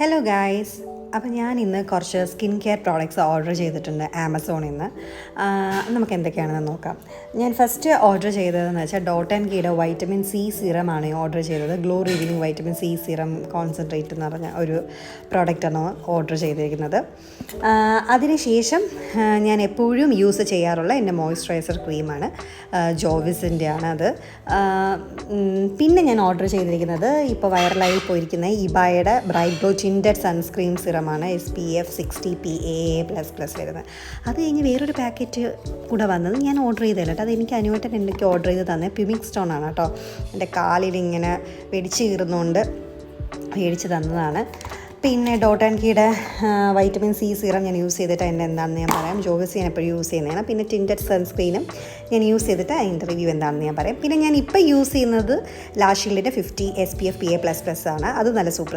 Hello guys, അപ്പോൾ ഞാൻ ഇന്ന് കുറച്ച് സ്കിൻ കെയർ പ്രോഡക്റ്റ്സ് ഓർഡർ ചെയ്തിട്ടുണ്ട് ആമസോണിൽ നിന്ന്. നമുക്ക് എന്തൊക്കെയാണെന്ന് നോക്കാം. ഞാൻ ഫസ്റ്റ് ഓർഡർ ചെയ്തതെന്ന് വെച്ചാൽ ഡോട്ട് ആൻഡ് കീയുടെ വൈറ്റമിൻ സി സിറമാണ് ഓർഡർ ചെയ്തത്. Glow revealing vitamin C serum concentrate എന്ന് പറഞ്ഞ ഒരു പ്രോഡക്റ്റാണ് ഓർഡർ ചെയ്തിരിക്കുന്നത്. അതിനുശേഷം ഞാൻ എപ്പോഴും യൂസ് ചെയ്യാറുള്ള എൻ്റെ മോയ്സ്ചറൈസർ ക്രീമാണ്, ജോവിസിൻ്റെ ആണ് അത്. പിന്നെ ഞാൻ ഓർഡർ ചെയ്തിരിക്കുന്നത് ഇപ്പോൾ വൈറലായി പോയിരിക്കുന്ന ഇബായുടെ ബ്രൈറ്റ് ഗ്ലോ ടിൻറ്റഡ് സൺസ്ക്രീൻ സിറമാണ്, SPF 60 PA++ വരുന്നത്. അത് കഴിഞ്ഞ് വേറൊരു പാക്കറ്റ് കൂടെ വന്നത് ഞാൻ ഓർഡർ ചെയ്തതല്ല കേട്ടോ, അത് എനിക്ക് അനുവേട്ടൻ എനിക്ക് ഓർഡർ ചെയ്ത് തന്നെ പ്യൂമിക് സ്റ്റോൺ ആണ് കേട്ടോ. എൻ്റെ കാലിലിങ്ങനെ വെടിച്ച് കീറുന്നതുകൊണ്ട് മേടിച്ച് തന്നതാണ്. പിന്നെ ഡോട്ട് ആൻഡ് കീയുടെ വൈറ്റമിൻ സി സിറം ഞാൻ യൂസ് ചെയ്തിട്ട് അതിൻ്റെ എന്താണെന്ന് ഞാൻ പറയാം. ജോവിസ് ഞാൻ എപ്പോഴും യൂസ് ചെയ്യുന്നതാണ്. പിന്നെ ടിൻറ്റഡ് സൺസ്ക്രീനും ഞാൻ യൂസ് ചെയ്തിട്ട് അതിൻ്റെ റിവ്യൂ എന്താണെന്ന് ഞാൻ പറയാം. പിന്നെ ഞാൻ ഇപ്പോൾ യൂസ് ചെയ്യുന്നത് ലാഷീൽഡിൻ്റെ 50 SPF PA++ ആണ്. അത് നല്ല സൂപ്പർ